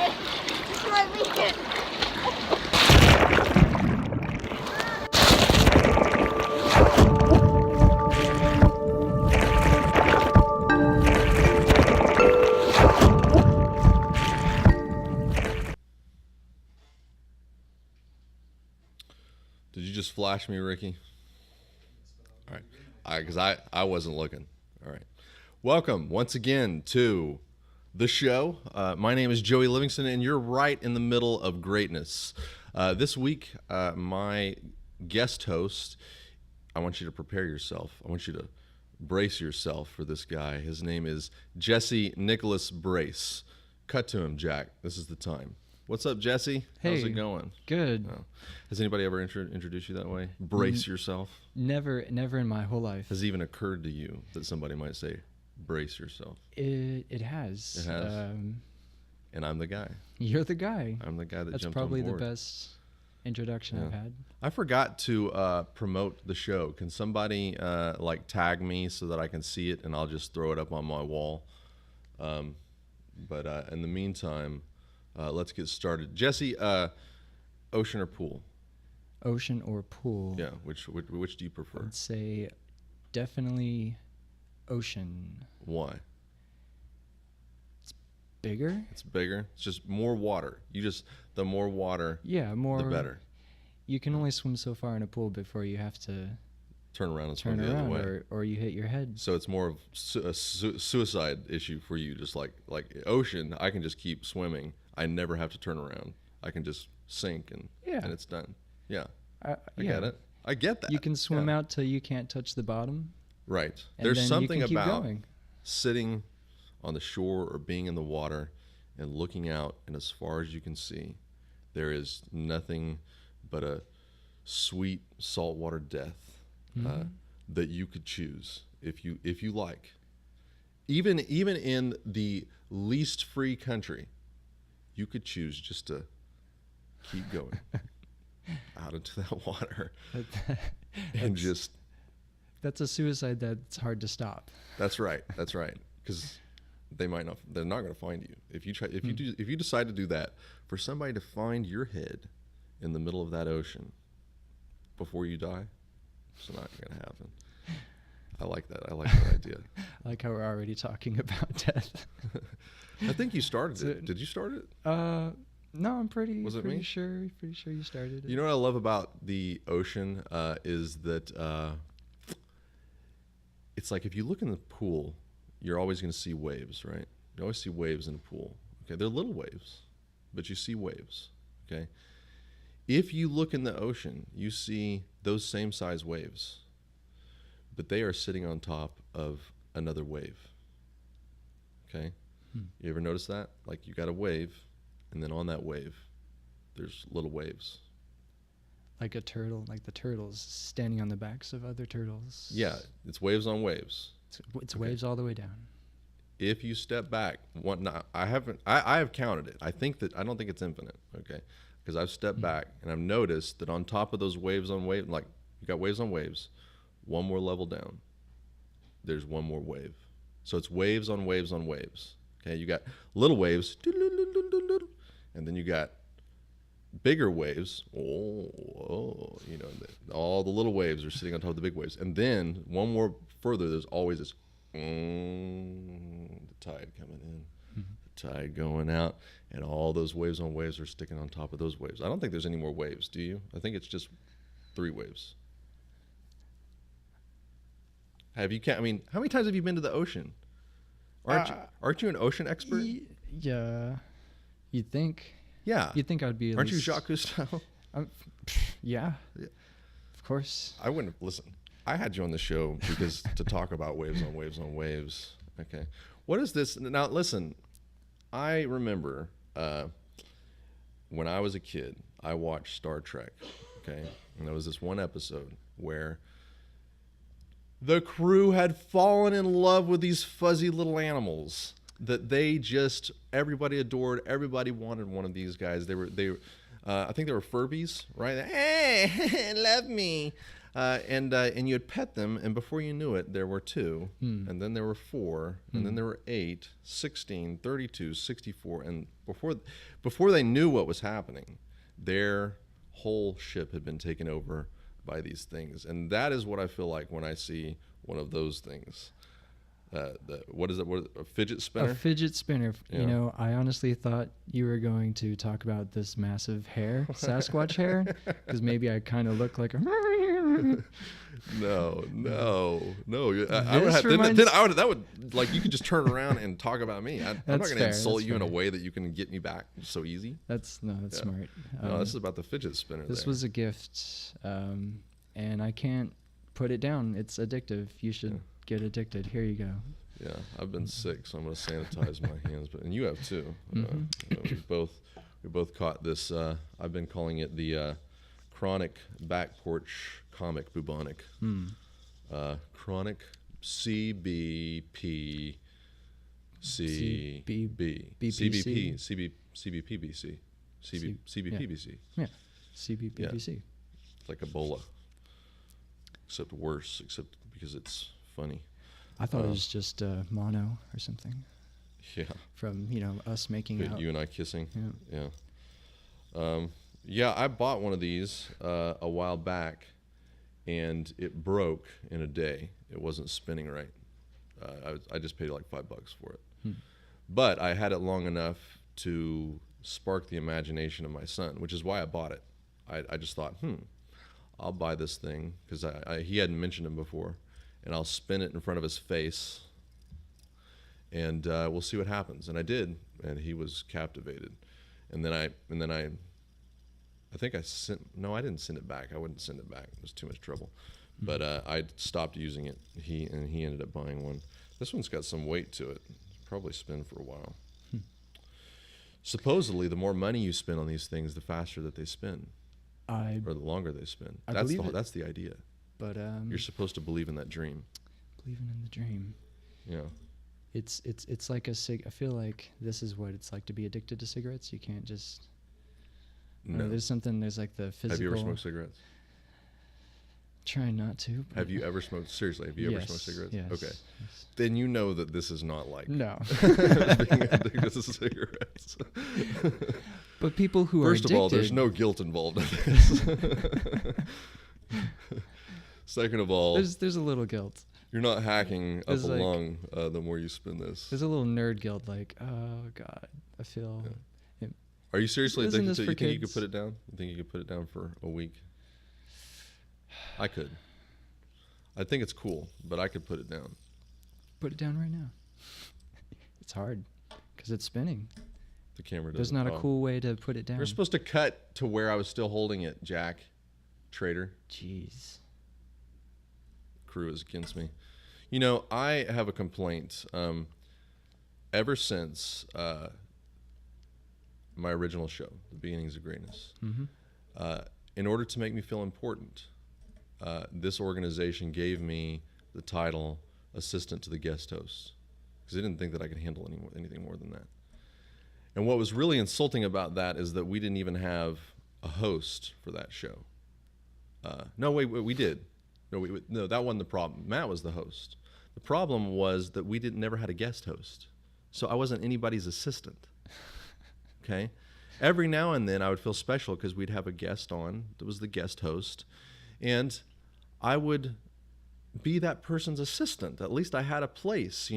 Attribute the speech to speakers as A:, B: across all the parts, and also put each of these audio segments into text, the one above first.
A: weekend. It's my weekend.
B: Did you just flash me, Ricky? All right. Because I wasn't looking. All right. Welcome once again to the show. My name is Joey Livingston, and you're right in the middle of greatness. This week, my guest host, I want you to prepare yourself. I want you to brace yourself for this guy. His name is Jesse Nicholas Brace. Cut to him, Jack. This is the time. What's up, Jesse?
C: Hey,
B: how's it going?
C: Good.
B: Oh. Has anybody ever introduced you that way? Brace yourself?
C: Never in my whole life.
B: Has it even occurred to you that somebody might say, brace yourself?
C: It has.
B: It has. And I'm the guy.
C: You're the guy.
B: I'm the guy that
C: That's
B: jumped on board.
C: probably the best introduction I've had.
B: I forgot to promote the show. Can somebody tag me so that I can see it, and I'll just throw it up on my wall? But in the meantime, let's get started. Jesse, ocean or pool?
C: Ocean or pool?
B: Yeah, which do you prefer?
C: I'd say definitely ocean.
B: Why?
C: It's bigger.
B: It's bigger. It's just more water. The more water,
C: more
B: the better.
C: You can only swim so far in a pool before you have to
B: turn around and swim the other way,
C: or you hit your head.
B: So it's more of a suicide issue for you. Just like ocean, I can just keep swimming. I never have to turn around. I can just sink and it's done. Yeah, I get it. I get that.
C: You can swim out till you can't touch the bottom.
B: Right.
C: And
B: There's
C: then
B: something
C: you can keep
B: about
C: going.
B: sitting on the shore or being in the water and looking out, and as far as you can see, there is nothing but a sweet saltwater death that you could choose if you like. Even in the least free country, you could choose just to keep going out into that water and just.
C: That's a suicide that's hard to stop.
B: That's right. Because they're not going to find you if you decide to do that. For somebody to find your head in the middle of that ocean before you die, it's not going to happen. I like that. I like that idea.
C: I like how we're already talking about death.
B: I think you started it. Did you start it?
C: No, I'm pretty sure you started it.
B: You know what I love about the ocean is that it's like if you look in the pool, you're always going to see waves, right? You always see waves in a pool. Okay, they're little waves, but you see waves. Okay, if you look in the ocean, you see those same size waves, but they are sitting on top of another wave. Okay, you ever notice that? Like you got a wave, and then on that wave, there's little waves.
C: Like a turtle, like the turtles standing on the backs of other turtles.
B: Yeah, it's waves on waves.
C: It's waves all the way down.
B: If you step back, I have counted it. I don't think it's infinite. Okay, because I've stepped back and I've noticed that on top of those waves on wave, like you got waves on waves, one more level down, there's one more wave. So it's waves on waves on waves. Okay, you got little waves, and then you got bigger waves. All the little waves are sitting on top of the big waves, and then one more further, there's always this the tide coming in, the tide going out, and all those waves on waves are sticking on top of those waves. I don't think there's any more waves. Do you? I think it's just 3 waves. Have you? How many times have you been to the ocean? Aren't you an ocean expert?
C: Yeah, you'd think.
B: Yeah.
C: You'd think I'd be.
B: Aren't you Jacques Cousteau?
C: Yeah. Of course.
B: I wouldn't listen. I had you on the show because to talk about waves on waves on waves. Okay. What is this? Now, listen, I remember when I was a kid, I watched Star Trek. Okay. And there was this one episode where the crew had fallen in love with these fuzzy little animals that everybody adored. Everybody wanted one of these guys. I think they were Furbies, right? Hey, love me. And you'd pet them, and before you knew it, there were 2, and then there were 4, and then there were 8, 16, 32, 64, and before they knew what was happening, their whole ship had been taken over by these things. And that is what I feel like when I see one of those things. What is it? A fidget spinner?
C: A fidget spinner.
B: Yeah.
C: You know, I honestly thought you were going to talk about this massive hair, Sasquatch hair, because maybe I kind of look like a.
B: No. That would like you could just turn around and talk about me. I'm not going to insult you in a way that you can get me back so easy.
C: That's smart.
B: No, this is about the fidget spinner.
C: This was a gift, and I can't put it down. It's addictive. You should get addicted. Here you go.
B: Yeah, I've been sick, so I'm going to sanitize my hands. And you have too. We both caught this. I've been calling it the chronic back porch comic bubonic. Chronic CBP CBPBC.
C: Yeah, CBPBC.
B: It's like Ebola, except worse, except because it's funny.
C: I thought it was just mono or something.
B: Yeah.
C: From us making out.
B: You and I kissing.
C: Yeah.
B: Yeah. I bought one of these a while back, and it broke in a day. It wasn't spinning right. I just paid like $5 for it. But I had it long enough to spark the imagination of my son, which is why I bought it. I just thought, I'll buy this thing because he hadn't mentioned it before, and I'll spin it in front of his face, and we'll see what happens. And I did, and he was captivated. And then I think I didn't send it back. I wouldn't send it back. It was too much trouble. But I stopped using it. He ended up buying one. This one's got some weight to it. Probably spin for a while. Supposedly, the more money you spend on these things, the faster that they spin, or the longer they spin. That's the idea.
C: But
B: you're supposed to believe in that dream.
C: Believing in the dream.
B: Yeah.
C: It's like I feel like this is what it's like to be addicted to cigarettes. You can't just.
B: No.
C: There's like the physical.
B: Have you ever smoked cigarettes?
C: Trying not to.
B: Have you ever smoked? Seriously, have you ever smoked cigarettes?
C: Yes.
B: Okay.
C: Yes.
B: Then you know that this is not like
C: no.
B: being addicted to cigarettes.
C: But people who
B: First
C: are
B: of all, there's no guilt involved in this. Second of all,
C: there's a little guilt.
B: You're not hacking up
C: There's
B: a
C: like-
B: lung the more you spin this.
C: There's a little nerd guilt, like, oh God, I feel.
B: Are you seriously
C: Isn't
B: addicted
C: this
B: to it?
C: for
B: You think you
C: kids?
B: could put it down? You think you could put it down for a week? I could. I think it's cool, but I could put it down.
C: Put it down right now. It's hard because it's spinning.
B: The camera doesn't.
C: There's not a cool way to put it down.
B: You're supposed to cut to where I was still holding it, Jack. Traitor.
C: Jeez.
B: Crew is against me. I have a complaint. Ever since my original show, The Beginnings of Greatness, in order to make me feel important, this organization gave me the title assistant to the guest host because they didn't think that I could handle anything more than that. And what was really insulting about that is that we didn't even have a host for that show. No, wait, we did. No, that wasn't the problem. Matt was the host. The problem was that we never had a guest host. So I wasn't anybody's assistant. Okay? Every now and then I would feel special because we'd have a guest on that was the guest host. And I would be that person's assistant. At least I had a place,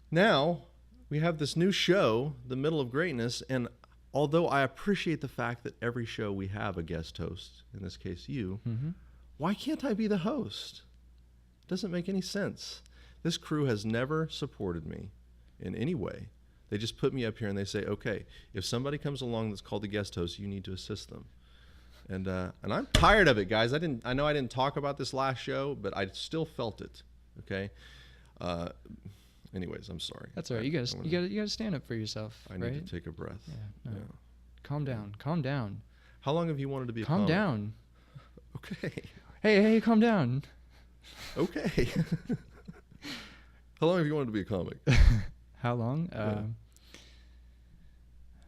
B: Now we have this new show, The Middle of Greatness, and although I appreciate the fact that every show we have a guest host, in this case you, why can't I be the host? It doesn't make any sense. This crew has never supported me in any way. They just put me up here and they say, okay, if somebody comes along that's called the guest host, you need to assist them. And I'm tired of it, guys. I know I didn't talk about this last show, but I still felt it. Okay. Anyways, I'm sorry.
C: That's all right. You gotta stand up for yourself.
B: I need to take a breath.
C: Yeah. No. Calm down. Calm down.
B: How long have you wanted to be a
C: Calm
B: comic?
C: down.
B: Okay.
C: Hey, calm down.
B: Okay. How long have you wanted to be a comic?
C: How long?
B: Yeah.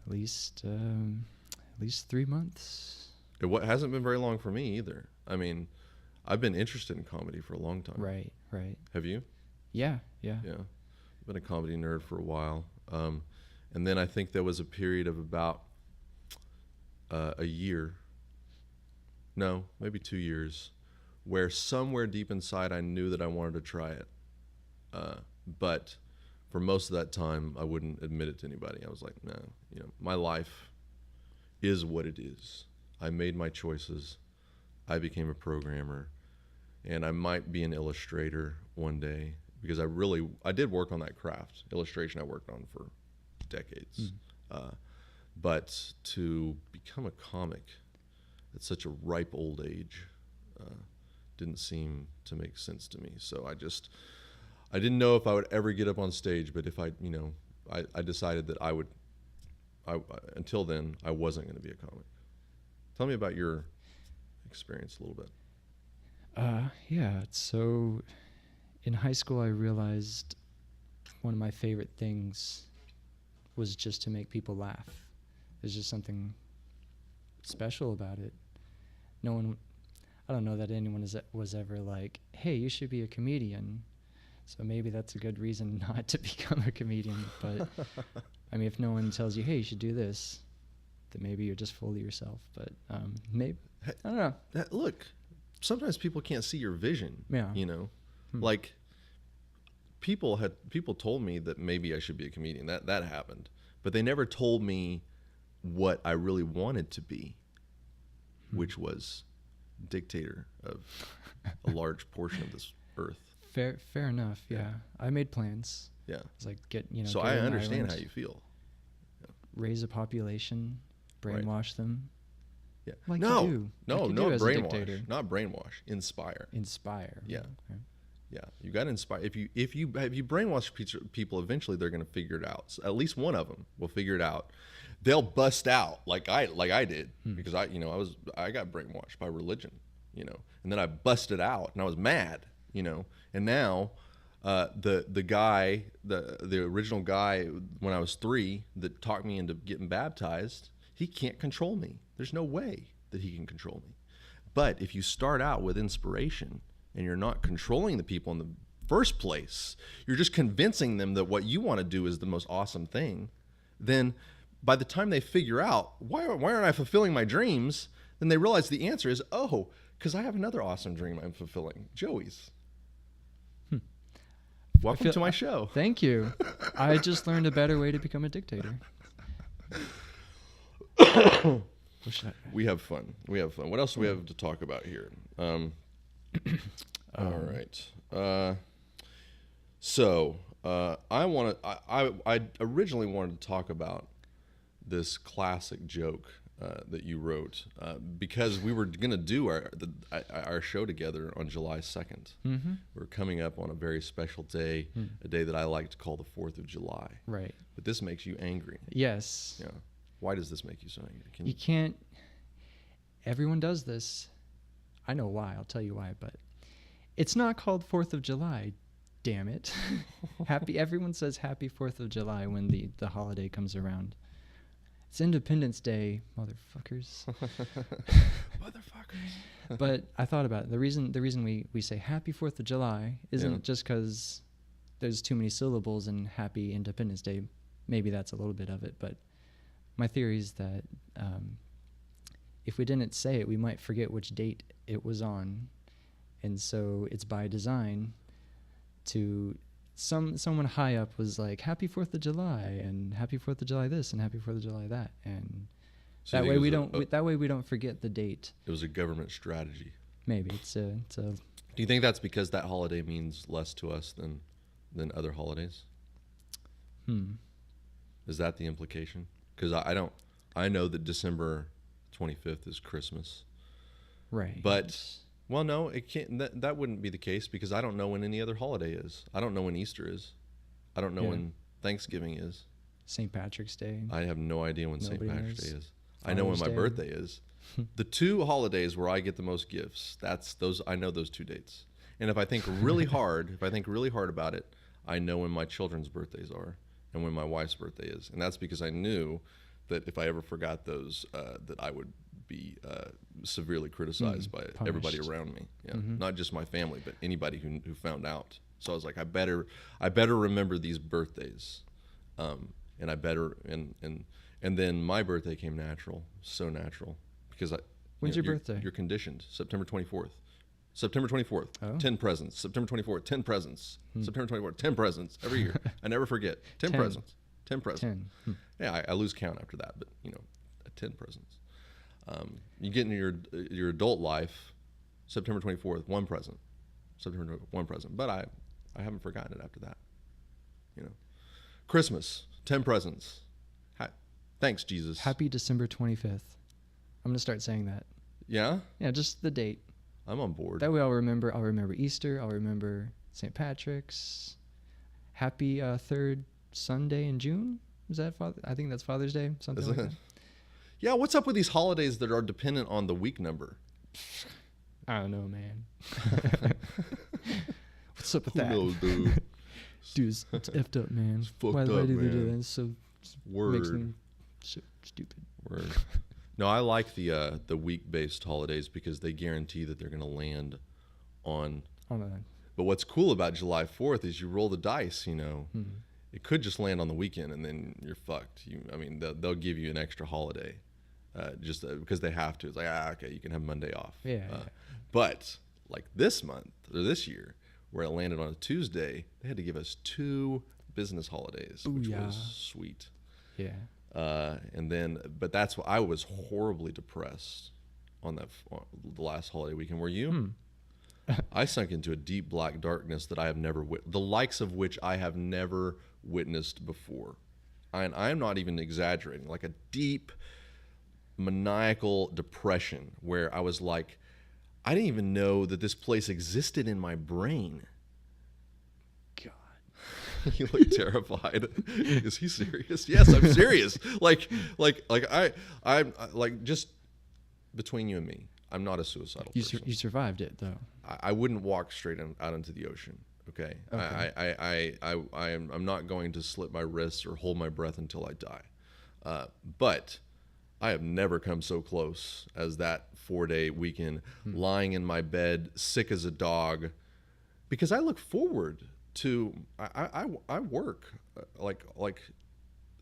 C: At least 3 months.
B: hasn't been very long for me either. I mean, I've been interested in comedy for a long time.
C: Right.
B: Have you?
C: Yeah.
B: Yeah. I've been a comedy nerd for a while. And then I think there was a period of about a year, no, maybe 2 years, where somewhere deep inside I knew that I wanted to try it. But for most of that time, I wouldn't admit it to anybody. I was like, no, my life is what it is. I made my choices. I became a programmer, and I might be an illustrator one day, because I did work on that craft. Illustration I worked on for decades. But to become a comic at such a ripe old age didn't seem to make sense to me. So I didn't know if I would ever get up on stage, but if I decided that until then, I wasn't going to be a comic. Tell me about your experience a little bit.
C: Yeah. So in high school, I realized one of my favorite things was just to make people laugh. There's just something special about it. I don't know that anyone was ever like, hey, you should be a comedian. So maybe that's a good reason not to become a comedian. But I mean, if no one tells you, hey, you should do this, then maybe you're just full of yourself. But maybe, I don't know.
B: Look, sometimes people can't see your vision.
C: Yeah.
B: Like people told me that maybe I should be a comedian. That happened, but they never told me what I really wanted to be, which was dictator of a large portion of this earth.
C: Fair enough. Yeah. I made plans.
B: Yeah.
C: It's like
B: So I understand how you feel.
C: Raise a population, brainwash them.
B: Yeah.
C: Like
B: no,
C: you do.
B: no,
C: Like you
B: no
C: do as a
B: brainwash.
C: dictator.
B: Not brainwash. Inspire. Yeah.
C: Okay.
B: Yeah, you got to inspire. If you brainwash people, eventually they're going to figure it out. So at least one of them will figure it out. They'll bust out like I did, because I got brainwashed by religion, and then I busted out and I was mad, and now the guy, the original guy when I was 3 that talked me into getting baptized, he can't control me. There's no way that he can control me. But if you start out with inspiration and you're not controlling the people in the first place, you're just convincing them that what you want to do is the most awesome thing, then by the time they figure out, why aren't I fulfilling my dreams, then they realize the answer is, oh, because I have another awesome dream I'm fulfilling, Joey's. Welcome to my show.
C: Thank you. I just learned a better way to become a dictator.
B: We have fun. What else do we have to talk about here? All right. So I originally wanted to talk about this classic joke that you wrote because we were going to do our show together on July 2nd. Mm-hmm. We're coming up on a very special day, a day that I like to call the 4th of July.
C: Right.
B: But this makes you angry.
C: Yes.
B: Yeah. Why does this make you so angry?
C: You can't. Everyone does this. I know why. I'll tell you why. But it's not called 4th of July. Damn it. Everyone says happy 4th of July when the holiday comes around. It's Independence Day, motherfuckers.
B: Motherfuckers.
C: But I thought about it. The reason we say happy 4th of July isn't just because there's too many syllables in happy Independence Day. Maybe that's a little bit of it. But my theory is that if we didn't say it, we might forget which date it was on. And so it's by design to someone high up was like, happy 4th of July and happy 4th of July this and happy 4th of July that. And so that way we don't forget the date. It was
B: a government strategy.
C: Maybe it's a.
B: Do you think that's because that holiday means less to us than other holidays? Is that the implication? Because I know that December 25th is Christmas.
C: Right.
B: But, well, no, it can't. That wouldn't be the case because I don't know when any other holiday is. I don't know when Easter is. I don't know when Thanksgiving is.
C: St. Patrick's Day.
B: I have no idea when St. Patrick's Day is. I know when my
C: Day.
B: birthday is. The 2 holidays where I get the most gifts, I know those 2 dates. And if I think really hard about it, I know when my children's birthdays are and when my wife's birthday is. And that's because I knew that if I ever forgot those, that I would be severely criticized by everybody
C: punished.
B: around me. Yeah, not just my family, but anybody who found out. So I was like, I better remember these birthdays, and I better and then my birthday came natural, so natural, because
C: When's your birthday?
B: You're conditioned. September 24th. September 24th,
C: Oh.
B: 10 presents. September 24th, 10 presents. September 24th, 10 presents every year. I never forget. 10 presents. 10 presents.
C: 10.
B: Yeah, I lose count after that, but 10 presents. You get into your adult life, September 24th, one present. September 24th, one present. But I haven't forgotten it after that. Christmas, 10 presents. Thanks, Jesus.
C: Happy December 25th. I'm gonna start saying that.
B: Yeah?
C: Yeah, just the date.
B: I'm on board.
C: That way I'll remember Easter. I'll remember St. Patrick's. Happy third Sunday in June. Is that I think that's Father's Day. Something
B: Is
C: like
B: it?
C: that.
B: Yeah, what's up with these holidays that are dependent on the week number?
C: I don't know, man. What's up with
B: Who
C: that?
B: knows, dude?
C: Dude, it's effed up, man.
B: fucked
C: Why
B: up,
C: do they do
B: man.
C: that? It's so
B: Word.
C: makes me so stupid.
B: Word. No, I like the week-based holidays because they guarantee that they're going to land on. But what's cool about July 4th is you roll the dice. It could just land on the weekend and then you're fucked. They'll give you an extra holiday, just because they have to. It's like, okay, you can have Monday off.
C: Yeah.
B: But like this month or this year, where it landed on a Tuesday, they had to give us 2 business holidays, which was sweet.
C: Yeah.
B: But that's why I was horribly depressed on the last holiday weekend. Were you? I sunk into a deep black darkness that I have never the likes of which I have never witnessed before. And I'm not even exaggerating. Like a deep maniacal depression where I was like, I didn't even know that this place existed in my brain. You look terrified. Is he serious? Yes, I'm serious. I'm just between you and me, I'm not a suicidal person.
C: You survived it though.
B: I wouldn't walk straight out into the ocean. Okay. I'm not going to slit my wrists or hold my breath until I die. But I have never come so close as that 4-day weekend, lying in my bed, sick as a dog, because I look forward to I work like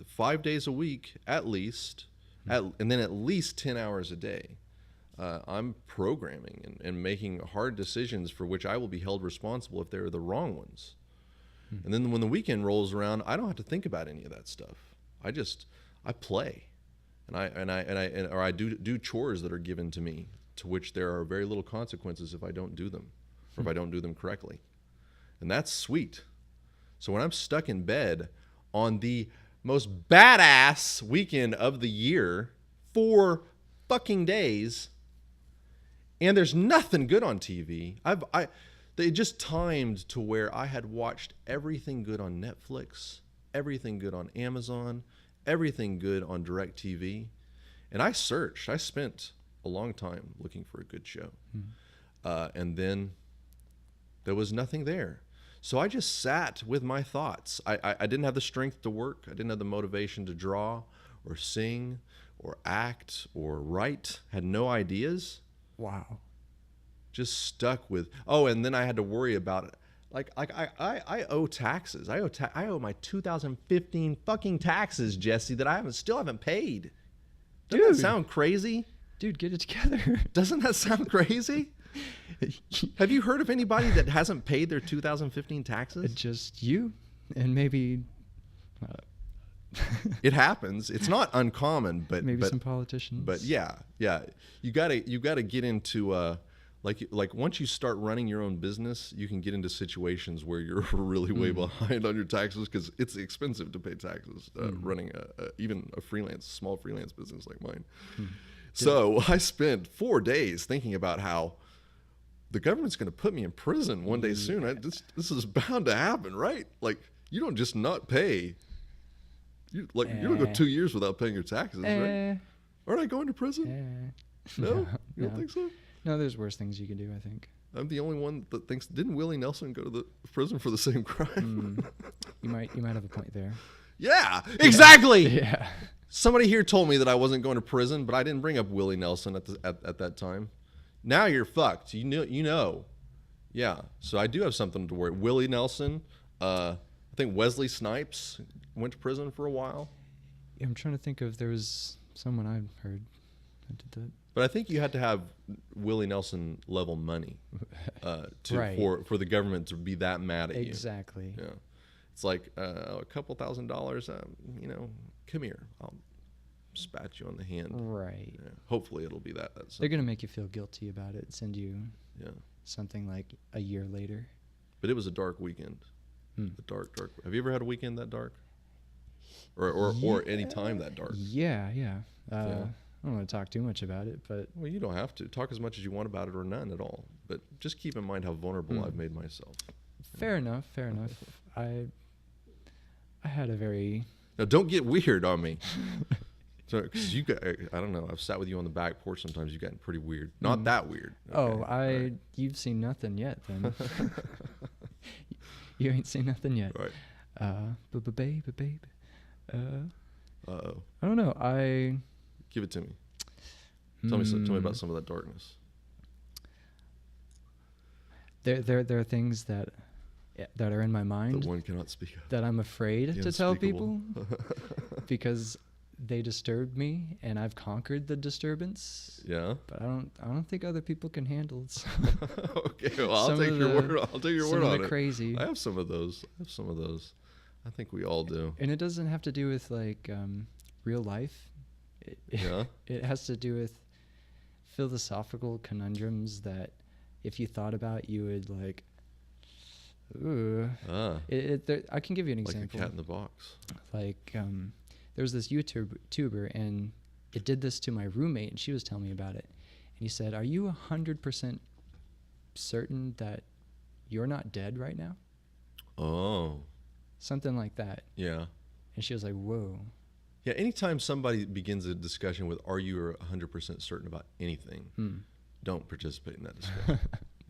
B: 5 days a week at least, and then at least 10 hours a day. I'm programming and making hard decisions for which I will be held responsible if they're the wrong ones. And then when the weekend rolls around, I don't have to think about any of that stuff. I play, and I do chores that are given to me, to which there are very little consequences if I don't do them, or if I don't do them correctly. And that's sweet. So when I'm stuck in bed on the most badass weekend of the year, 4 fucking days, and there's nothing good on TV, they just timed to where I had watched everything good on Netflix, everything good on Amazon, everything good on DirecTV, and I searched. I spent a long time looking for a good show, and then there was nothing there. So I just sat with my thoughts. I didn't have the strength to work. I didn't have the motivation to draw or sing or act or write. Had no ideas.
C: Wow.
B: Just stuck with, and then I had to worry about it. I owe taxes. I owe my 2015 fucking taxes, Jesse, that I still haven't paid. Doesn't that sound crazy?
C: Dude, get it together.
B: Doesn't that sound crazy? Have you heard of anybody that hasn't paid their 2015 taxes?
C: Just you, and maybe
B: it happens. It's not uncommon, but
C: maybe some politicians.
B: But yeah, you gotta get into like once you start running your own business, you can get into situations where you're really way behind on your taxes because it's expensive to pay taxes running even a small freelance business like mine. So I spent 4 days thinking about how the government's going to put me in prison one day soon. This is bound to happen, right? Like, you don't just not pay. You don't go 2 years without paying your taxes, right? Aren't I going to prison? No? You don't think so?
C: No, there's worse things you can do, I think.
B: I'm the only one that thinks, didn't Willie Nelson go to the prison for the same crime?
C: You might have a point there.
B: Yeah, exactly.
C: Yeah.
B: Somebody here told me that I wasn't going to prison, but I didn't bring up Willie Nelson at that time. Now you're fucked. You know. Yeah. So I do have something to worry. Willie Nelson. I think Wesley Snipes went to prison for a while.
C: Yeah, I'm trying to think if there was someone I've heard that did that.
B: But I think you had to have Willie Nelson level money for the government to be that mad at you.
C: Exactly.
B: Yeah. It's like a couple $1,000s. Come here. I'll spat you on the hand.
C: Right.
B: Yeah. Hopefully it'll be that.
C: They're gonna make you feel guilty about it. Send you something like a year later.
B: But it was a dark weekend. A dark. Have you ever had a weekend that dark? Or any time that dark?
C: Yeah. I don't want to talk too much about it, but
B: well, you don't have to talk as much as you want about it or none at all. But just keep in mind how vulnerable I've made myself.
C: Fair enough. I had a very...
B: Now, don't get weird on me. So, because I don't know, I've sat with you on the back porch sometimes. You've gotten pretty weird. Not that weird. Okay.
C: You've seen nothing yet, then. You ain't seen nothing yet.
B: Right.
C: Babe.
B: Uh-oh.
C: I don't know.
B: Give it to me. Tell me about some of that darkness.
C: There are things that are in my mind
B: that one cannot speak of.
C: That I'm afraid to tell people because they disturbed me and I've conquered the disturbance.
B: Yeah.
C: But I don't think other people can handle it.
B: Okay, well I'll take your word on it.
C: Crazy.
B: I have some of those. I think we all do.
C: And it doesn't have to do with like real life. It has to do with philosophical conundrums that if you thought about, you would like, ooh. I can give you an example.
B: Like a cat in the box.
C: Like there was this YouTuber, and it did this to my roommate, and she was telling me about it. And he said, "Are you 100% certain that you're not dead right now?"
B: Oh.
C: Something like that.
B: Yeah. And
C: she was like, "Whoa."
B: Yeah, anytime somebody begins a discussion with, "Are you 100% certain about anything?" Don't participate in that discussion.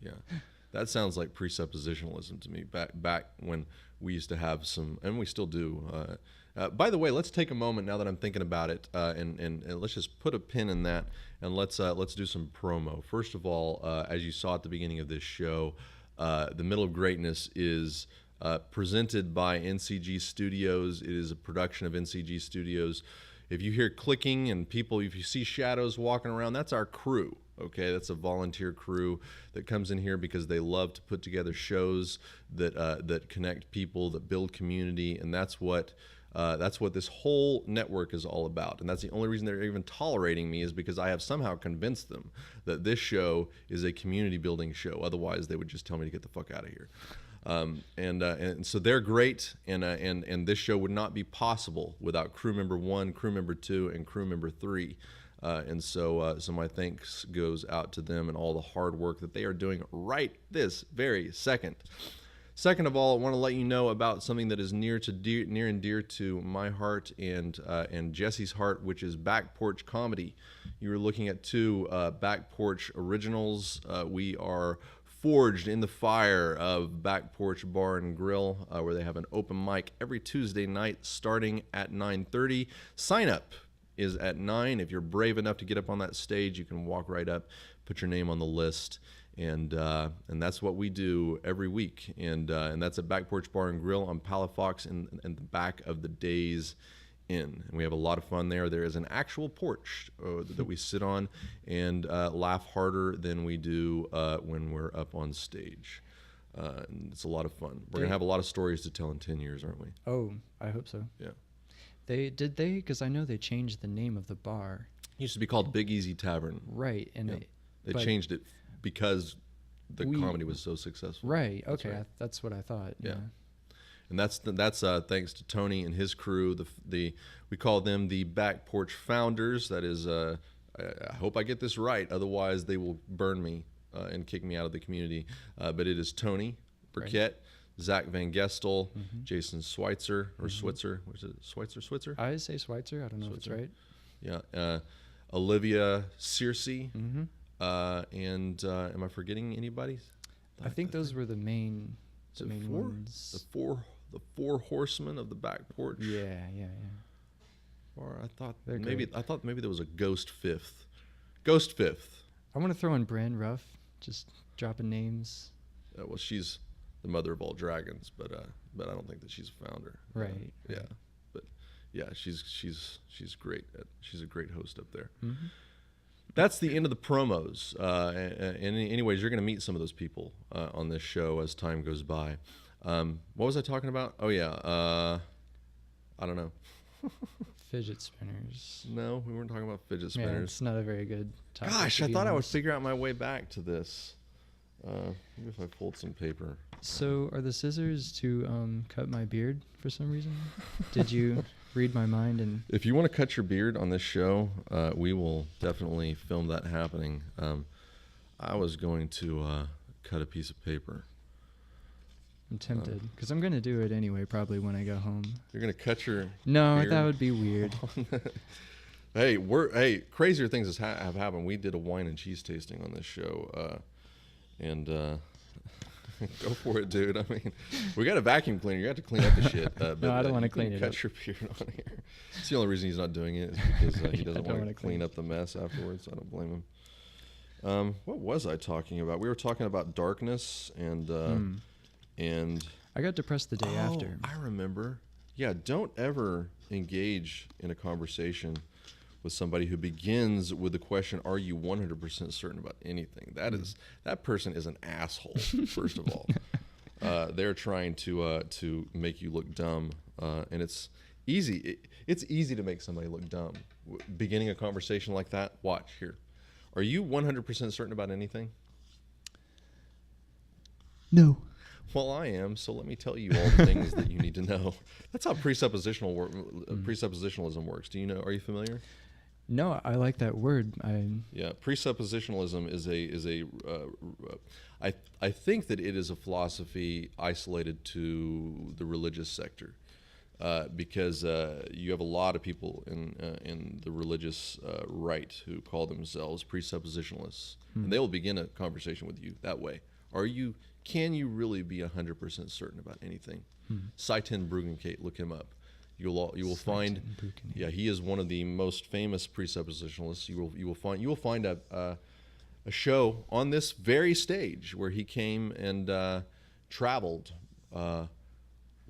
B: Yeah. That sounds like presuppositionalism to me. Back when we used to have some, and we still do. By the way, let's take a moment now that I'm thinking about it, and let's just put a pin in that, and let's do some promo. First of all, as you saw at the beginning of this show, The Middle of Greatness is presented by NCG Studios. It is a production of NCG Studios. If you hear clicking and people, if you see shadows walking around, that's our crew. Okay, that's a volunteer crew that comes in here because they love to put together shows that connect people, that build community, and that's what this whole network is all about. And that's the only reason they're even tolerating me, is because I have somehow convinced them that this show is a community building show. Otherwise, they would just tell me to get the fuck out of here. And so they're great, and this show would not be possible without crew member 1, crew member 2, and crew member 3. And so my thanks goes out to them and all the hard work that they are doing right this very second. Second of all, I want to let you know about something that is near and dear to my heart and Jesse's heart, which is Back Porch Comedy. You are looking at 2 Back Porch originals. We are forged in the fire of Back Porch Bar and Grill, where they have an open mic every Tuesday night starting at 9:30. Sign up is at 9. If you're brave enough to get up on that stage, you can walk right up, put your name on the list, and that's what we do every week. And that's at Back Porch Bar and Grill on Palafox in the back of the Days Inn. And we have a lot of fun there. There is an actual porch that we sit on and laugh harder than we do when we're up on stage. And it's a lot of fun. We're going to have a lot of stories to tell in 10 years, aren't we?
C: Oh, I hope so.
B: Yeah.
C: Because I know they changed the name of the bar.
B: It used to be called Big Easy Tavern.
C: Right. And
B: they changed it because the comedy was so successful.
C: Right. Okay. Right. That's what I thought. Yeah.
B: And that's thanks to Tony and his crew. We call them the Back Porch Founders. That is, I hope I get this right. Otherwise, they will burn me and kick me out of the community. But it is Tony Burkett, right. Zach Van Gestel, Jason Schweitzer, or Switzer. What is it? Switzer?
C: I say Schweitzer. I don't know if it's right.
B: Yeah. Olivia Searcy. And am I forgetting anybody?
C: I think those were the main ones.
B: The four horsemen of the Back Porch.
C: Yeah.
B: Or I thought
C: They're
B: maybe
C: great.
B: there was a ghost fifth. Ghost fifth.
C: I want to throw in Bran Ruff, just dropping names.
B: Well, she's the mother of all dragons, but I don't think that she's a founder.
C: Right.
B: Yeah, but yeah, she's great. She's a great host up there.
C: Mm-hmm.
B: That's the end of the promos. And anyways, you're going to meet some of those people on this show as time goes by. What was I talking about? Oh yeah, I don't know.
C: Fidget spinners.
B: No, we weren't talking about fidget
C: Yeah,
B: spinners.
C: it's not a very good topic.
B: Gosh,
C: to
B: I
C: be
B: thought I would
C: honest.
B: figure out my way back to this. Maybe if I pulled some paper.
C: So, are the scissors to cut my beard for some reason? Did you read my mind and?
B: If you want to cut your beard on this show, we will definitely film that happening. I was going to cut a piece of paper.
C: I'm tempted because I'm gonna do it anyway. Probably when I go home.
B: You're going to cut your
C: No,
B: beard?
C: that would be weird.
B: Hey, crazier things have happened. We did a wine and cheese tasting on this show, and go for it, dude. I mean, we got a vacuum cleaner. You have to clean up the shit. But,
C: No, I don't wanna
B: you can
C: clean it
B: cut
C: up.
B: your beard on here. It's the only reason he's not doing it is because he
C: Yeah, I
B: doesn't
C: don't
B: want
C: wanna
B: to clean up the mess afterwards. I don't blame him. What was I talking about? We were talking about darkness and
C: I got depressed the day after.
B: I remember. Yeah, don't ever engage in a conversation with somebody who begins with the question, "Are you 100% certain about anything?" That person is an asshole. First of all, they're trying to make you look dumb, and it's easy. It's easy to make somebody look dumb. Beginning a conversation like that. Watch here. Are you 100% certain about anything?
C: No.
B: Well, I am, so let me tell you all the things that you need to know. That's how presuppositional presuppositionalism works. Do you know? Are you familiar?
C: No, I like that word.
B: Yeah, presuppositionalism I think that it is a philosophy isolated to the religious sector, because you have a lot of people in the religious right who call themselves presuppositionalists, and they will begin a conversation with you that way. Can you really be 100% certain about anything? Seitan Bruggencate, look him up. You will find, yeah, he is one of the most famous presuppositionalists. You will find a show on this very stage where he came and traveled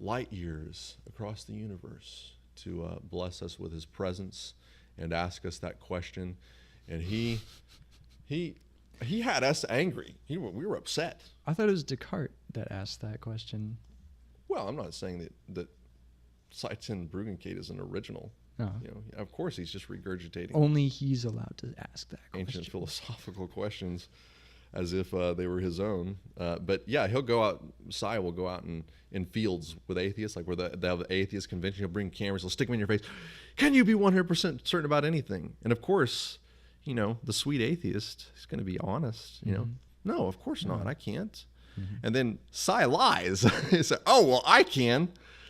B: light years across the universe to bless us with his presence and ask us that question. And he had us angry. We were upset.
C: I thought it was Descartes that asked that question.
B: Well, I'm not saying that Seitan Bruggencate is an original.
C: No.
B: You know, of course, he's just regurgitating
C: Only he's allowed to ask that question.
B: ancient philosophical questions as if they were his own. But yeah, he'll go out. Sai will go out in fields with atheists, like where they have the atheist convention. He'll bring cameras. He'll stick them in your face. Can you be 100% certain about anything? And of course, you know, the sweet atheist is going to be honest. You know, no, of course not. I can't. And then Sai lies. He said, "Oh well, I can."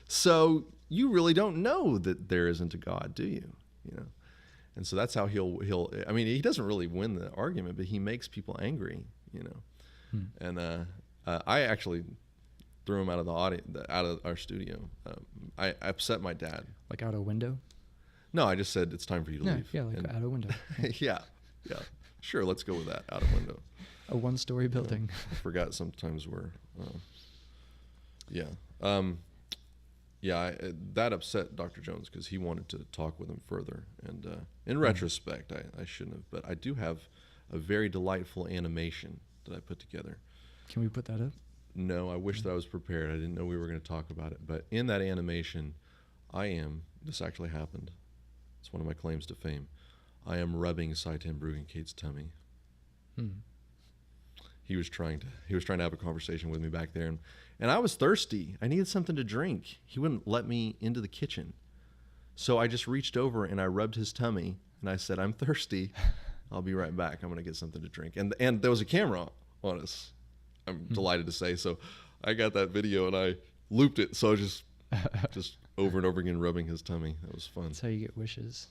B: So you really don't know that there isn't a God, do you? You know, and so that's how he'll. I mean, he doesn't really win the argument, but he makes people angry. You know, and I actually threw him out of the audience, out of our studio. I upset my dad.
C: Like out a window?
B: No, I just said it's time for you to leave.
C: Yeah, like
B: And-
C: out a window.
B: yeah, sure. Let's go with that. Out a window.
C: A one-story building.
B: I forgot sometimes we're. That upset Dr. Jones because he wanted to talk with him further. And in retrospect, I shouldn't have. But I do have a very delightful animation that I put together.
C: Can we put that up?
B: No, I wish that I was prepared. I didn't know we were going to talk about it. But in that animation, this actually happened. It's one of my claims to fame. I am rubbing Seitan Bruggencate's tummy. He was trying to have a conversation with me back there, and I was thirsty. I needed something to drink. He wouldn't let me into the kitchen. So I just reached over and I rubbed his tummy and I said, "I'm thirsty. I'll be right back. I'm going to get something to drink." And there was a camera on us. I'm delighted to say. So I got that video and I looped it. So I just over and over again rubbing his tummy. That was fun.
C: That's how you get wishes.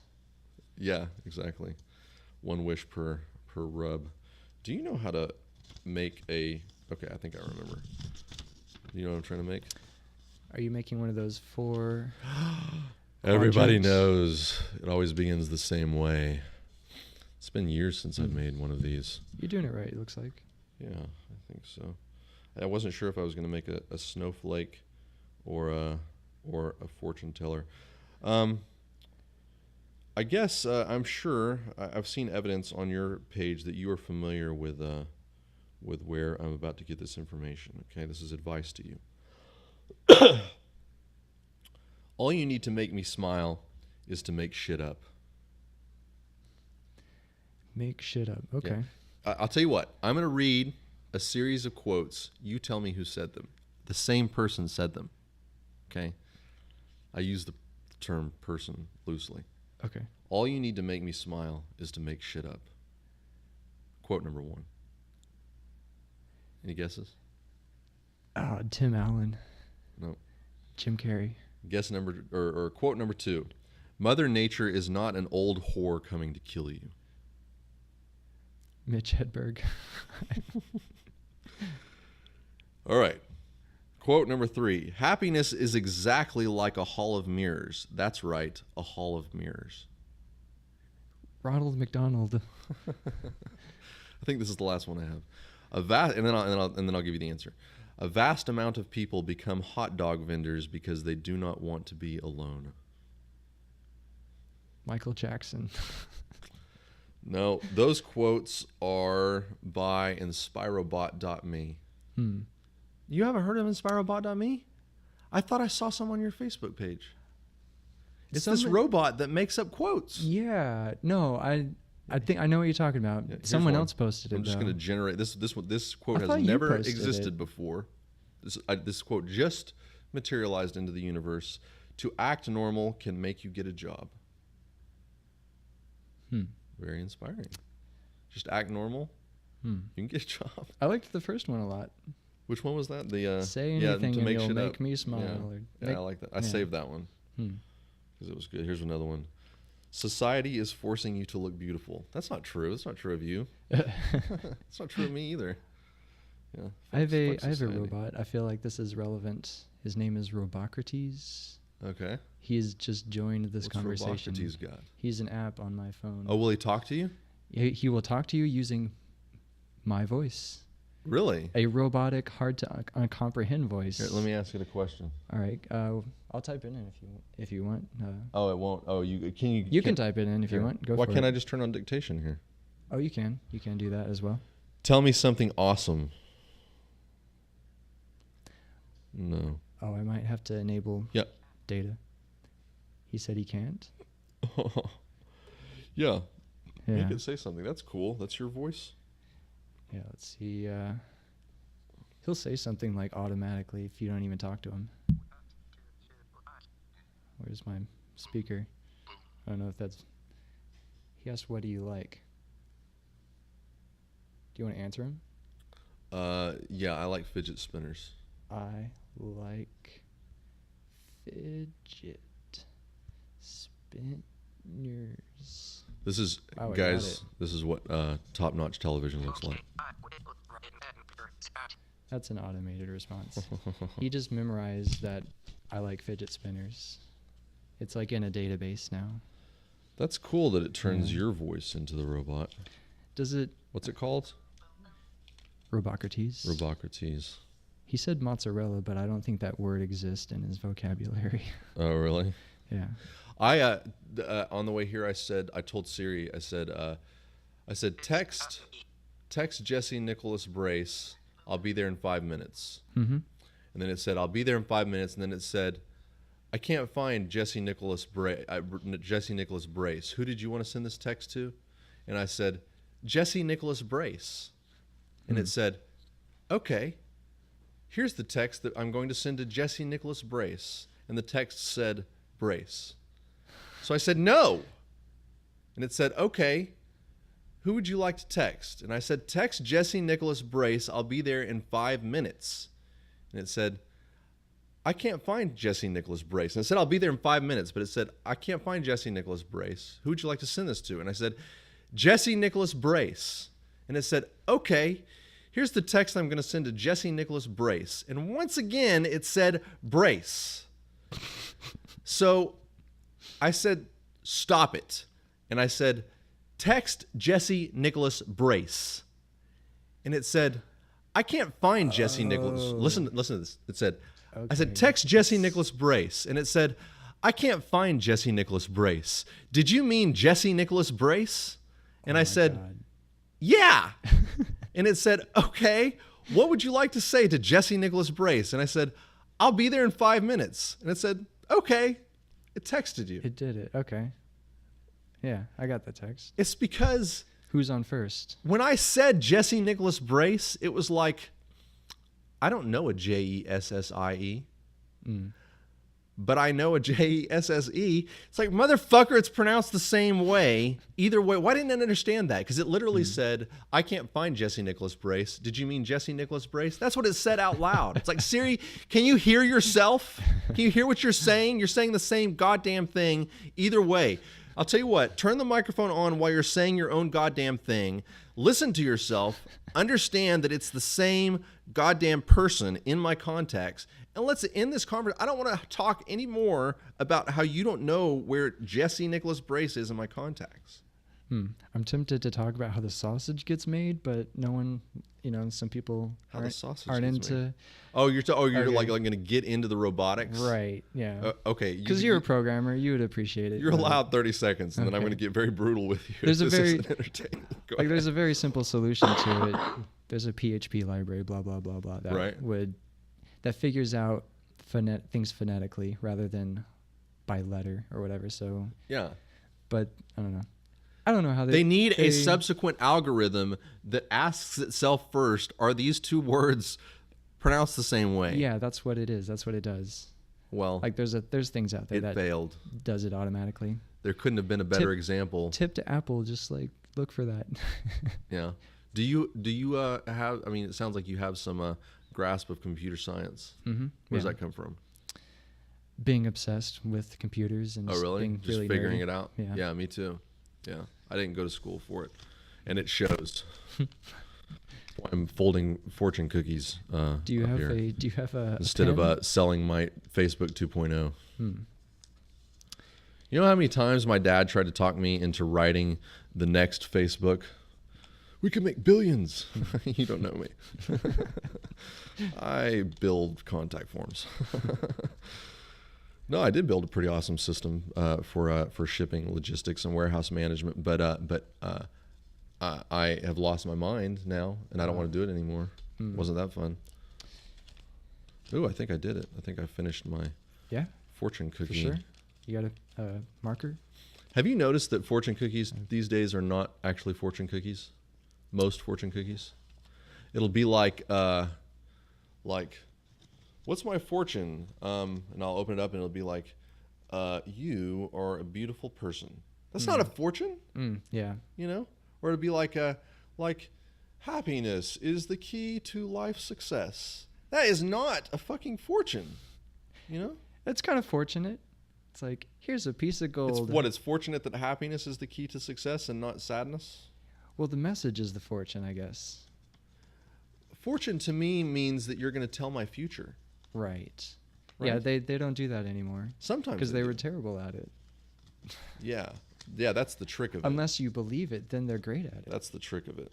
B: Yeah, exactly. One wish per rub. Do you know how to make okay, I think I remember. Do you know what I'm trying to make?
C: Are you making one of those four
B: Everybody
C: jokes.
B: knows it always begins the same way. It's been years since I've made one of these.
C: You're doing it right, it looks like.
B: Yeah, I think so. I wasn't sure if I was going to make a snowflake or a fortune teller. I guess I'm sure I've seen evidence on your page that you are familiar with where I'm about to get this information. Okay, this is advice to you. All you need to make me smile is to make shit up.
C: Make shit up. Okay.
B: Yeah. I'll tell you what. I'm going to read a series of quotes. You tell me who said them. The same person said them. Okay? I use the term person loosely.
C: Okay.
B: All you need to make me smile is to make shit up. Quote number 1. Any guesses?
C: Tim Allen.
B: No.
C: Jim Carrey.
B: Guess number or quote number 2. Mother Nature is not an old whore coming to kill you.
C: Mitch Hedberg.
B: All right. Quote number 3. Happiness is exactly like a hall of mirrors. That's right, a hall of mirrors.
C: Ronald McDonald.
B: I think this is the last one I have. And then I'll give you the answer. A vast amount of people become hot dog vendors because they do not want to be alone.
C: Michael Jackson.
B: No, those quotes are by Inspirobot.me. You haven't heard of Inspirobot.me? I thought I saw some on your Facebook page. It's this robot that makes up quotes.
C: Yeah. No, I think I know what you're talking about.
B: Yeah,
C: Someone
B: one.
C: else posted it.
B: I'm just going to generate this. This quote
C: I thought
B: has
C: you
B: never
C: posted
B: existed
C: it.
B: before. This quote just materialized into the universe. To act normal can make you get a job. Very inspiring. Just act normal. You can get a job.
C: I liked the first one a lot.
B: Which one was that? The
C: Say anything
B: to
C: and
B: make
C: you'll
B: shit
C: make
B: up.
C: me smile.
B: Yeah, I like that. I saved that one because it was good. Here's another one. Society is forcing you to look beautiful. That's not true. That's not true of you. It's not true of me either. Yeah.
C: I have a
B: society.
C: robot. I feel like this is relevant. His name is Robocrates.
B: Okay.
C: He's just joined this
B: What's
C: conversation.
B: Robocrates got?
C: He's an app on my phone.
B: Oh, will he talk to you?
C: He will talk to you using my voice.
B: Really?
C: A robotic, hard to comprehend voice.
B: Here, let me ask you a question.
C: All right. I'll type it in if you want.
B: Oh, it won't. Oh, you
C: can type it in if you want. Go
B: Why
C: for it.
B: can't I just turn on dictation here?
C: Oh, you can. You can do that as well.
B: Tell me something awesome. No.
C: Oh, I might have to enable
B: Yep.
C: data. He said he can't.
B: Yeah.
C: Yeah.
B: Make it say something. That's cool. That's your voice.
C: Yeah, let's see. He'll say something like automatically if you don't even talk to him. Where's my speaker? I don't know if that's... He asked, what do you like? Do you want to answer him?
B: Yeah, I like fidget spinners.
C: I like fidget spinners.
B: This is,
C: Oh, I got
B: guys,
C: it.
B: this is what top-notch television looks like.
C: That's an automated response. He just memorized that I like fidget spinners. It's like in a database now.
B: That's cool that it turns
C: Yeah.
B: your voice into the robot.
C: Does it...
B: What's it called?
C: Robocrates?
B: Robocrates.
C: He said mozzarella, but I don't think that word exists in his vocabulary.
B: Oh, really?
C: Yeah.
B: I on the way here, I told Siri, I said, text Jesse Nicholas Brace. I'll be there in 5 minutes.
C: Mm-hmm.
B: And then it said, I'll be there in 5 minutes. And then it said, I can't find Jesse Nicholas Brace. Who did you want to send this text to? And I said, Jesse Nicholas Brace. And it said, okay, here's the text that I'm going to send to Jesse Nicholas Brace. And the text said, Brace. So I said, no. And it said, okay, who would you like to text? And I said, text Jesse Nicholas Brace. I'll be there in 5 minutes. And it said, I can't find Jesse Nicholas Brace. And I said, I'll be there in 5 minutes. But it said, I can't find Jesse Nicholas Brace. Who would you like to send this to? And I said, Jesse Nicholas Brace. And it said, okay, here's the text I'm going to send to Jesse Nicholas Brace. And once again, it said Brace. So I said, stop it. And I said, text Jesse Nicholas Brace. And it said, I can't find Jesse Nicholas. Listen to this. It said, I said, text Jesse Nicholas Brace. And it said, I can't find Jesse Nicholas Brace. Did you mean Jesse Nicholas Brace? And I said,
C: God.
B: Yeah. And it said, okay, what would you like to say to Jesse Nicholas Brace? And I said, I'll be there in 5 minutes. And it said, okay. It texted you.
C: It did it. Okay. Yeah, I got the text.
B: It's because
C: Who's on first?
B: when I said Jesse Nicholas Brace, it was like, I don't know a Jesse. But I know a Jesse. It's like, motherfucker, it's pronounced the same way. Either way, why didn't I understand that? Because it literally said, I can't find Jesse Nicholas Brace. Did you mean Jesse Nicholas Brace? That's what it said out loud. It's like, Siri, can you hear yourself? Can you hear what you're saying? You're saying the same goddamn thing either way. I'll tell you what, turn the microphone on while you're saying your own goddamn thing. Listen to yourself. Understand that it's the same goddamn person in my contacts. And let's end this conversation. I don't want to talk anymore about how you don't know where Jesse Nicholas Brace is in my contacts.
C: I'm tempted to talk about how the sausage gets made, but no one, some people aren't into.
B: Oh, you're like going to get into the robotics,
C: right? Yeah.
B: Okay.
C: Because you're a programmer, you would appreciate it.
B: You're allowed 30 seconds, and then I'm going to get very brutal with you.
C: There's
B: there's
C: a very simple solution to it. There's a PHP library, blah blah blah blah, that figures out things phonetically rather than by letter or whatever. So
B: yeah,
C: but I don't know. I don't know how
B: they need a subsequent algorithm that asks itself first, are these two words pronounced the same way?
C: Yeah, that's what it is. That's what it does.
B: Well,
C: like there's things out there that
B: failed.
C: Does it automatically.
B: There couldn't have been a better example.
C: Tip to Apple, just like look for that.
B: Yeah. Do you have? I mean, it sounds like you have some grasp of computer science. Mm-hmm. Where does that come from?
C: Being obsessed with computers and being
B: just
C: really
B: figuring
C: nerdy.
B: it out. Yeah, me too. Yeah, I didn't go to school for it, and it shows. I'm folding fortune cookies.
C: Do you have a
B: instead of selling my Facebook 2.0? You know how many times my dad tried to talk me into writing the next Facebook? We can make billions. You don't know me. I build contact forms. No, I did build a pretty awesome system for shipping, logistics, and warehouse management. But I have lost my mind now, and I don't want to do it anymore. Wasn't that fun? Ooh, I think I did it. I think I finished my fortune cookie.
C: For sure. You got a marker?
B: Have you noticed that fortune cookies these days are not actually fortune cookies? Most fortune cookies. It'll be like what's my fortune? And I'll open it up and it'll be like, you are a beautiful person. That's not a fortune.
C: Yeah.
B: You know? Or it'll be like happiness is the key to life success. That is not a fucking fortune. You know?
C: That's kind of fortunate. It's like, here's a piece of gold.
B: It's fortunate that happiness is the key to success and not sadness?
C: Well, the message is the fortune, I guess.
B: Fortune to me means that you're going to tell my future.
C: Right. Yeah, they don't do that anymore.
B: Sometimes
C: because they were terrible at it.
B: Yeah, that's the trick of it.
C: Unless you believe it, then they're great at it.
B: That's the trick of it.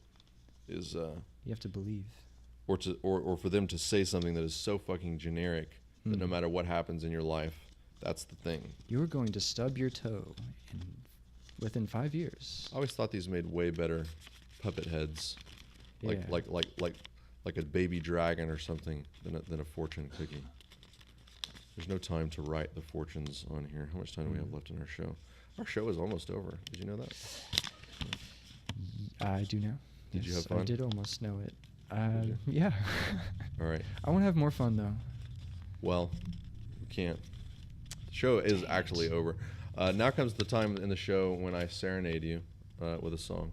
B: Is
C: you have to believe.
B: Or for them to say something that is so fucking generic that no matter what happens in your life, that's the thing.
C: You're going to stub your toe within 5 years.
B: I always thought these made way better puppet heads, like a baby dragon or something, than a fortune cookie. There's no time to write the fortunes on here. How much time do we have left in our show? Our show is almost over. Did you know that?
C: I do now.
B: Did you have fun?
C: I did almost know it. Yeah.
B: All right.
C: I want to have more fun though.
B: Well, you can't. The show is actually over. Now comes the time in the show when I serenade you with a song.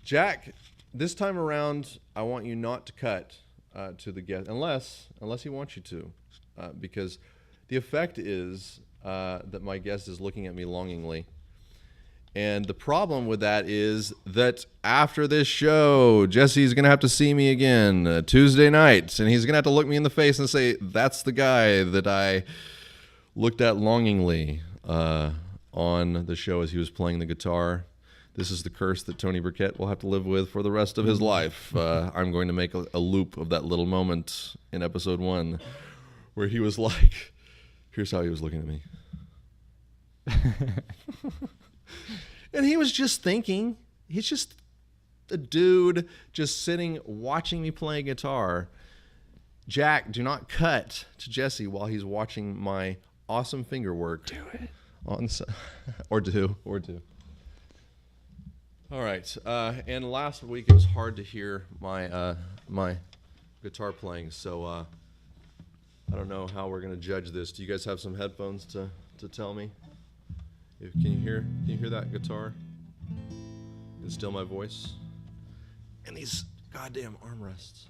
B: Jack, this time around, I want you not to cut to the guest, unless he wants you to, because the effect is that my guest is looking at me longingly. And the problem with that is that after this show, Jesse's going to have to see me again Tuesday night, and he's going to have to look me in the face and say, that's the guy that I looked at longingly. on the show as he was playing the guitar. This is the curse that Tony Burkett will have to live with for the rest of his life. I'm going to make a loop of that little moment in episode 1 where he was like, here's how he was looking at me. And he was just thinking, he's just a dude just sitting watching me play guitar. Jack, do not cut to Jesse while he's watching my awesome finger work.
C: Do it.
B: Or do. All right. And last week it was hard to hear my my guitar playing, so I don't know how we're gonna judge this. Do you guys have some headphones to tell me? Can you hear that guitar? And still my voice? And these goddamn armrests.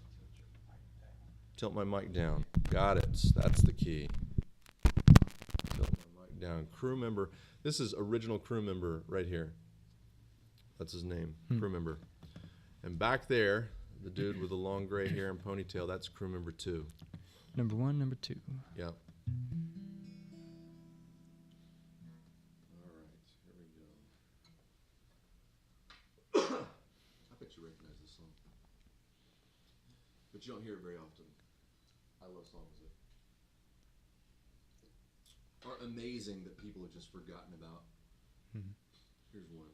B: Tilt my mic down. Got it. That's the key. Tilt my mic down. Crew member. This is original crew member right here. That's his name. Crew member. And back there, the dude with the long gray hair and ponytail, that's crew member 2.
C: Number 1, number 2.
B: Yep. All right, here we go. I bet you recognize this song. But you don't hear it very often. I love songs that are amazing that people have just forgotten about.
C: Mm-hmm.
B: Here's one.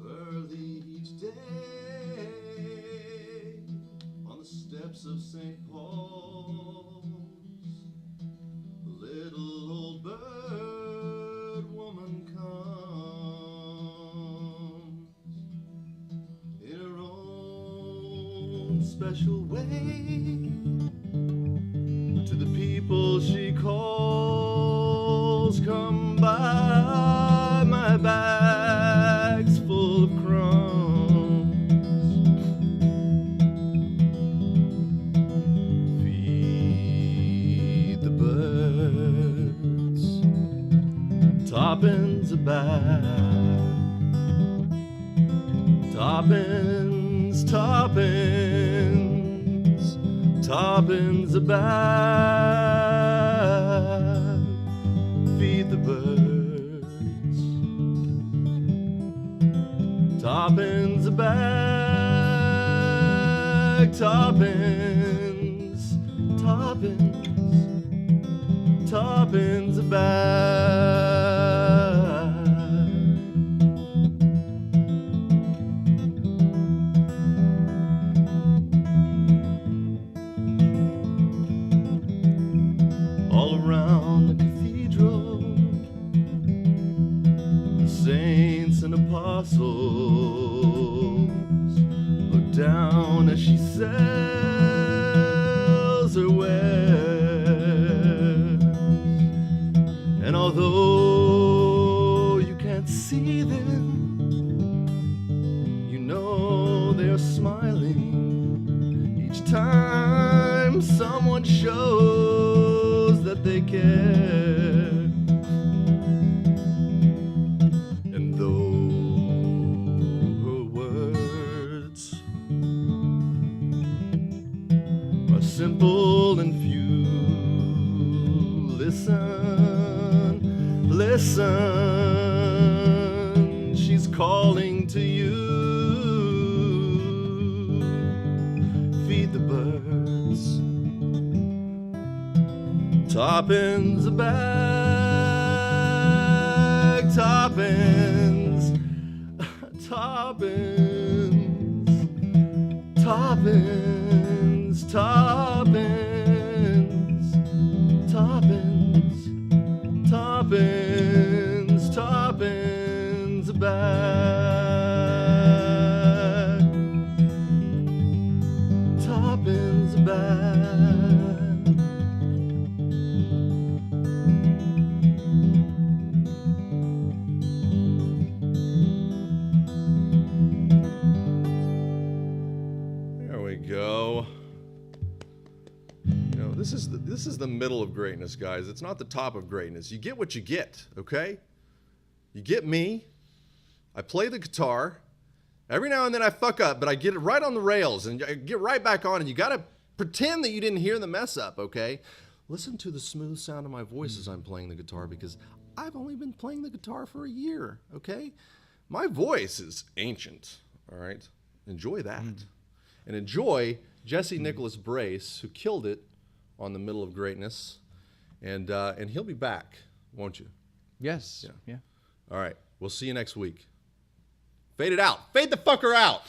B: Early each day on the steps of St. Paul's, the little old bird woman comes in her own special way to the people she calls. Come by, my bag's full of crumbs. Feed the birds, toppings a bag. Toppings, toppings, toppings a bag. Feed the birds. Toppings a bag. Toppings, toppings, toppings a bag. All around the cathedral, the saints and apostles look down as she sells her wares. And although you can't see them, you know they're smiling each time someone shows that they care. And though her words are simple and few, listen, listen, she's calling to you. Feed the birds. Toppings a bag. Toppings, toppings, toppings, toppings, toppings, toppings, toppings a bag. Toppings a bag. Go. You know, this is the middle of greatness, guys. It's not the top of greatness. You get what you get, okay? You get me, I play the guitar. Every now and then I fuck up, but I get it right on the rails and I get right back on. And you got to pretend that you didn't hear the mess up, okay? Listen to the smooth sound of my voice as I'm playing the guitar because I've only been playing the guitar for a year, okay? My voice is ancient, all right? Enjoy that. And enjoy Jesse Nicholas Brace, who killed it on The Middle of Greatness. And he'll be back, won't you?
C: Yes. Yeah.
B: All right. We'll see you next week. Fade it out. Fade the fucker out.